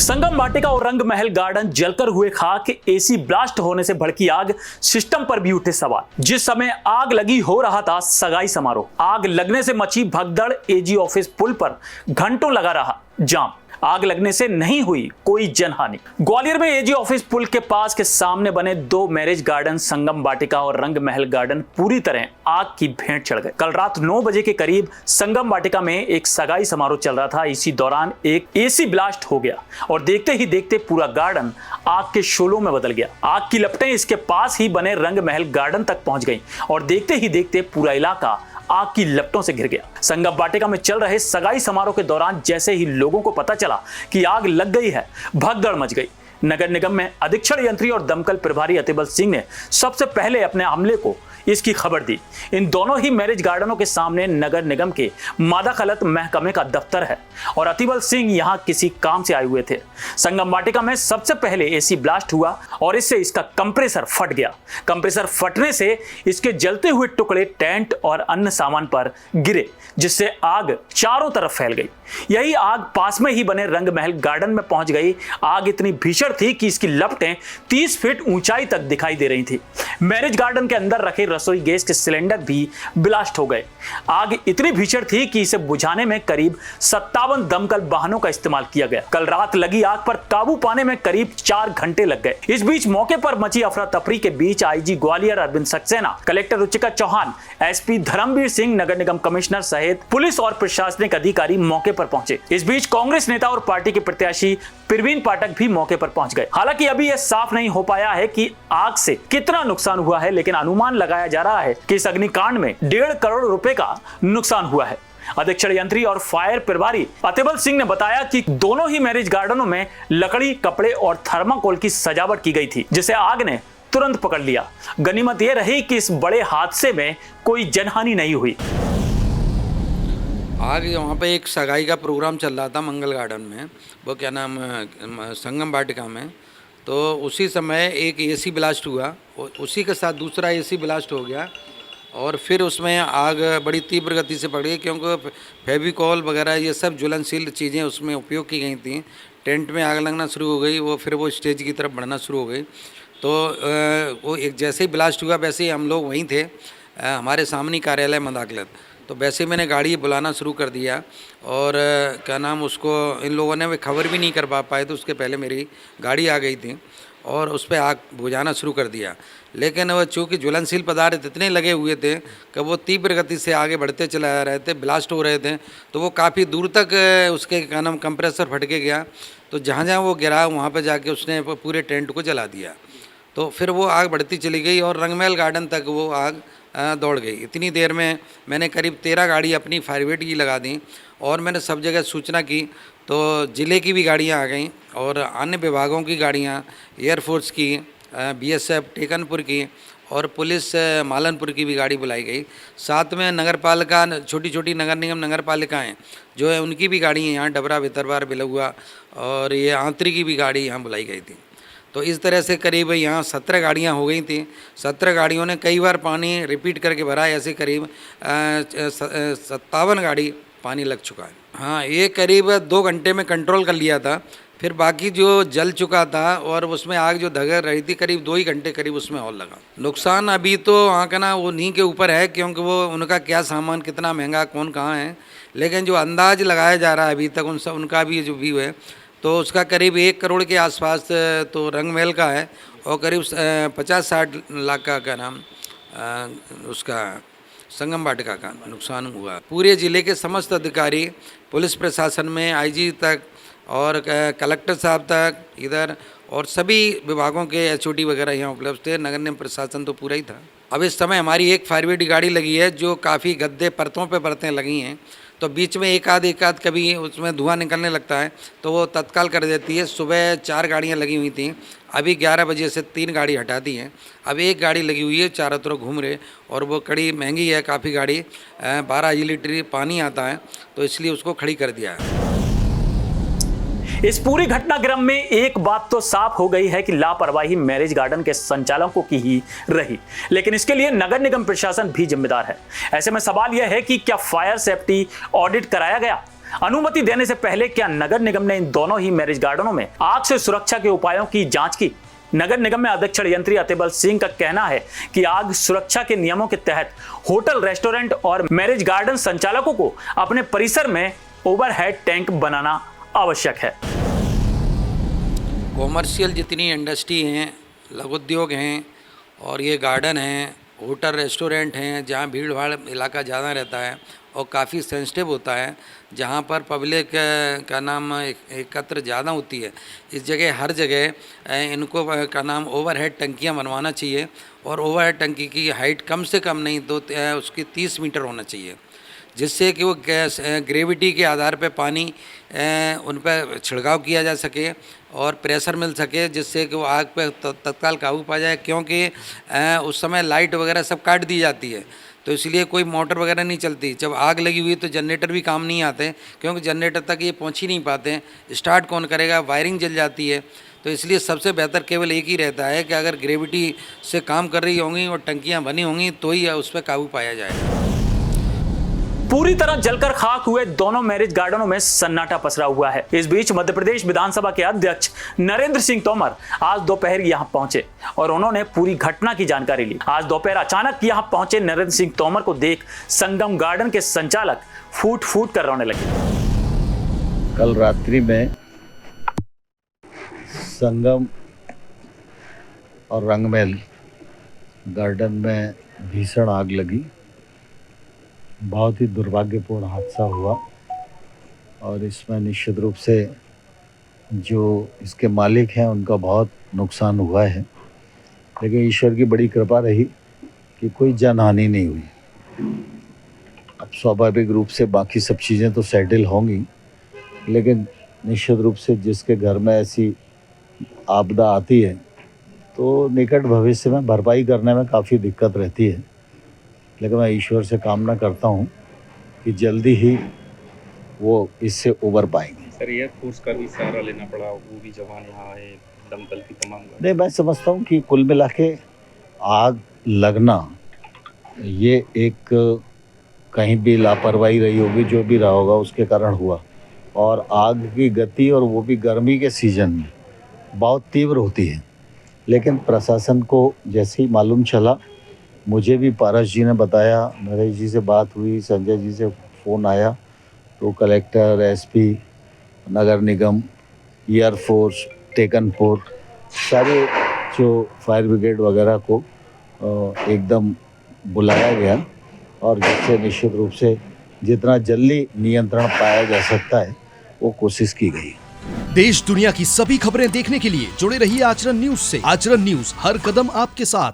संगम वाटिका और रंग महल गार्डन जलकर हुए खाक, एसी ब्लास्ट होने से भड़की आग, सिस्टम पर भी उठे सवाल। जिस समय आग लगी हो रहा था सगाई समारोह, आग लगने से मची भगदड़। एजी ऑफिस पुल पर घंटों लगा रहा जाम। आग लगने से नहीं हुई कोई जनहानि। ग्वालियर में एजी ऑफिस पुल के पास के सामने बने दो मैरिज गार्डन संगम वाटिका और रंग महल गार्डन पूरी तरह आग की भेंट चढ़ गए। कल रात 9 बजे के करीब संगम वाटिका में एक सगाई समारोह चल रहा था। इसी दौरान एक एसी ब्लास्ट हो गया और देखते ही देखते पूरा गार्डन आग के शोलों में बदल गया। आग की लपटें इसके पास ही बने रंग महल गार्डन तक पहुंच गईं और देखते ही देखते पूरा इलाका आग की लपटों से घिर गया। संगम वाटिका में चल रहे सगाई समारोह के दौरान जैसे ही लोगों को पता चला कि आग लग गई है, भगदड़ मच गई। नगर निगम में अधीक्षण यंत्री और दमकल प्रभारी अतिबल सिंह ने सबसे पहले अपने अमले को इसकी खबर दी। इन दोनों ही मैरिज गार्डनों के सामने नगर निगम के मादा खलत महकमे का दफ्तर है और अतिबल सिंह यहाँ किसी काम से आए हुए थे। संगम वाटिका में सबसे पहले एसी ब्लास्ट हुआ और इससे इसका कंप्रेसर फट गया। कंप्रेसर फटने से इसके जलते हुए टुकड़े टेंट और अन्य सामान पर गिरे, जिससे आग चारों तरफ फैल गई। यही आग पास में ही बने रंग महल गार्डन में पहुंच गई। आग इतनी भीषण थी कि इसकी लपटें 30 फीट ऊंचाई तक दिखाई दे रही थी। मैरिज गार्डन के अंदर रखे रसोई गैस के सिलेंडर भी ब्लास्ट हो गए। आग इतनी भीषण थी कि इसे बुझाने में करीब 57 दमकल वाहनों का इस्तेमाल किया गया। कल रात लगी आग पर काबू पाने में करीब 4 घंटे लग गए। इस बीच मौके पर मची अफरा तफरी के बीच IG Gwalior Arvind Saxena, collector Ruchika Chauhan, SP Dharmveer Singh, नगर निगम कमिश्नर सहित पुलिस और प्रशासनिक अधिकारी मौके पर पहुंचे। इस बीच कांग्रेस नेता और पार्टी के प्रत्याशी प्रवीण पाठक भी मौके पर पहुंच गए। हालांकि अभी यह साफ नहीं हो पाया है कि आग से कितना नुकसान हुआ है, लेकिन अनुमान लगाया जा रहा है कि इस अग्निकांड में 1.5 करोड़ रुपए का नुकसान हुआ है। अधीक्षण यंत्री और फायर प्रभारी अतिबल सिंह ने बताया कि दोनों ही मैरिज गार्डनों में लकड़ी, कपड़े और थर्माकोल की सजावट की गई थी, जिसे आग ने तुरंत पकड़ लिया। गनीमत यह रही कि इस बड़े हादसे में कोई जनहानि नहीं हुई। आग वहाँ पे एक सगाई का प्रोग्राम चल रहा था मंगल गार्डन में, वो क्या नाम संगम वाटिका में। तो उसी समय एक एसी ब्लास्ट हुआ, उसी के साथ दूसरा एसी ब्लास्ट हो गया और फिर उसमें आग बड़ी तीव्र गति से बढ़ गई, क्योंकि फेविकॉल वगैरह ये सब ज्वलनशील चीज़ें उसमें उपयोग की गई थी। टेंट में आग लगना शुरू हो गई, फिर वो स्टेज की तरफ बढ़ना शुरू हो गई। तो वो एक जैसे ही ब्लास्ट हुआ वैसे ही हम लोग वहीं थे, हमारे सामने कार्यालय मंदाकिलत। तो वैसे मैंने गाड़ी बुलाना शुरू कर दिया और क्या नाम उसको इन लोगों ने वे खबर भी नहीं कर पाए, तो उसके पहले मेरी गाड़ी आ गई थी और उस पर आग बुझाना शुरू कर दिया। लेकिन वह चूँकि ज्वलनशील पदार्थ इतने लगे हुए थे कि वो तीव्र गति से आगे बढ़ते चला रहे थे, ब्लास्ट हो रहे थे, तो वो काफ़ी दूर तक उसके क्या नाम कंप्रेसर फट के गया। तो जहाँ जहाँ वो गिरा वहाँ पर जाके उसने पूरे टेंट को जला दिया। तो फिर वो आग बढ़ती चली गई और रंगमहल गार्डन तक वो आग दौड़ गई। इतनी देर में मैंने करीब 13 गाड़ी अपनी फायर ब्रिगेड की लगा दी और मैंने सब जगह सूचना की। तो ज़िले की भी गाड़ियां आ गईं और अन्य विभागों की गाड़ियां, एयरफोर्स की, बीएसएफ टेकनपुर की और पुलिस मालनपुर की भी गाड़ी बुलाई गई। साथ में नगर पालिका, छोटी छोटी नगर निगम नगर पालिकाएँ जो है उनकी भी गाड़ी यहाँ डबरा, भितरवार, बिलुआ और ये आंतरी की भी गाड़ी यहाँ बुलाई गई थी। तो इस तरह से करीब यहाँ 17 गाड़ियाँ हो गई थी। 17 गाड़ियों ने कई बार पानी रिपीट करके भरा, ऐसे करीब 57 गाड़ी पानी लग चुका है। हाँ, ये करीब 2 घंटे में कंट्रोल कर लिया था। फिर बाकी जो जल चुका था और उसमें आग जो धगर रही थी, करीब 2 ही घंटे करीब उसमें और लगा। नुकसान अभी तो वहाँ का ना वो नी के ऊपर है, क्योंकि वो उनका क्या सामान कितना महंगा कौन कहाँ है, लेकिन जो अंदाज लगाया जा रहा है अभी तक उनका भी जो व्यू है तो उसका करीब 1 करोड़ के आसपास तो रंग महल का है और करीब 50-60 लाख का नाम उसका संगम वाटिका का नुकसान हुआ। पूरे ज़िले के समस्त अधिकारी, पुलिस प्रशासन में आईजी तक और कलेक्टर साहब तक इधर और सभी विभागों के एचओडी वगैरह यहाँ उपलब्ध थे। नगर निगम प्रशासन तो पूरा ही था। अब इस समय हमारी एक फायर ब्रिगेड गाड़ी लगी है जो काफ़ी गद्दे परतों पे परतें लगी हैं, तो बीच में एक आध कभी उसमें धुआं निकलने लगता है तो वो तत्काल कर देती है। सुबह 4 गाड़ियाँ लगी हुई थी, अभी 11 बजे से 3 गाड़ी हटा दी हैं। अब एक गाड़ी लगी हुई है, चारों तरफ घूम रहे और वो कड़ी महंगी है काफ़ी गाड़ी, 12 लीटर पानी आता है तो इसलिए उसको खड़ी कर दिया है। इस पूरी घटनाक्रम में एक बात तो साफ हो गई है कि लापरवाही मैरिज गार्डन के संचालकों की ही रही, लेकिन इसके लिए नगर निगम प्रशासन भी जिम्मेदार है। ऐसे में सवाल यह है कि क्या फायर सेफ्टी ऑडिट कराया गया? अनुमति देने से पहले क्या नगर निगम ने इन दोनों ही मैरिज गार्डनों में आग से सुरक्षा के उपायों की जांच की? नगर निगम में अध्यक्ष षड्यंत्री अतिबल सिंह का कहना है कि आग सुरक्षा के नियमों के तहत होटल, रेस्टोरेंट और मैरिज गार्डन संचालकों को अपने परिसर में ओवरहेड टैंक बनाना आवश्यक है। कॉमर्शियल जितनी इंडस्ट्री हैं, लघु उद्योग हैं और ये गार्डन हैं, होटल, रेस्टोरेंट हैं, जहाँ भीड़ भाड़ इलाका ज़्यादा रहता है और काफ़ी सेंसिटिव होता है, जहाँ पर पब्लिक का नाम एकत्र ज़्यादा होती है, इस जगह हर जगह इनको का नाम ओवरहेड टंकियाँ बनवाना चाहिए। और ओवरहेड टंकी की हाइट कम से कम नहीं तो उसकी 30 मीटर होना चाहिए, जिससे कि वो गैस ग्रेविटी के आधार पे पानी उन पर छिड़काव किया जा सके और प्रेशर मिल सके, जिससे कि वो आग पे तत्काल काबू पा जाए। क्योंकि उस समय लाइट वगैरह सब काट दी जाती है, तो इसलिए कोई मोटर वगैरह नहीं चलती। जब आग लगी हुई तो जनरेटर भी काम नहीं आते, क्योंकि जनरेटर तक ये पहुंच ही नहीं पाते। स्टार्ट कौन करेगा, वायरिंग जल जाती है। तो इसलिए सबसे बेहतर केवल एक ही रहता है कि अगर ग्रेविटी से काम कर रही होंगी और टंकियाँ बनी होंगी तो ही उस पर काबू पाया जाएगा। पूरी तरह जलकर खाक हुए दोनों मैरिज गार्डनों में सन्नाटा पसरा हुआ है। इस बीच मध्य प्रदेश विधानसभा के अध्यक्ष नरेंद्र सिंह तोमर आज दोपहर यहां पहुंचे और उन्होंने पूरी घटना की जानकारी ली। आज दोपहर अचानक यहां पहुंचे नरेंद्र सिंह तोमर को देख संगम गार्डन के संचालक फूट फूट कर रोने लगे। कल रात्रि में संगम और रंगमहल गार्डन में भीषण आग लगी। बहुत ही दुर्भाग्यपूर्ण हादसा हुआ और इसमें निश्चित रूप से जो इसके मालिक हैं उनका बहुत नुकसान हुआ है, लेकिन ईश्वर की बड़ी कृपा रही कि कोई जानहानि नहीं हुई। अब स्वाभाविक रूप से बाकी सब चीज़ें तो सेटल होंगी, लेकिन निश्चित रूप से जिसके घर में ऐसी आपदा आती है तो निकट भविष्य में भरपाई करने में काफ़ी दिक्कत रहती है। लेकिन मैं ईश्वर से कामना करता हूँ कि जल्दी ही वो इससे उबर पाएंगे। सर, एयरफोर्स का भी सहारा लेना पड़ा, वो भी जवान यहाँ आए, दमकल की तमाम। नहीं, मैं समझता हूँ कि कुल मिला के आग लगना ये एक कहीं भी लापरवाही रही होगी, जो भी रहा होगा उसके कारण हुआ। और आग की गति और वो भी गर्मी के सीज़न में बहुत तीव्र होती है। लेकिन प्रशासन को जैसे ही मालूम चला, मुझे भी पारस जी ने बताया, नरेश जी से बात हुई, संजय जी से फ़ोन आया, तो कलेक्टर, एसपी, नगर निगम, एयरफोर्स, टेकनपुर, सारे जो फायर ब्रिगेड वगैरह को एकदम बुलाया गया और जिससे निश्चित रूप से जितना जल्दी नियंत्रण पाया जा सकता है वो कोशिश की गई। देश दुनिया की सभी खबरें देखने के लिए जुड़े रहिए आचरण न्यूज से। आचरण न्यूज, हर कदम आपके साथ।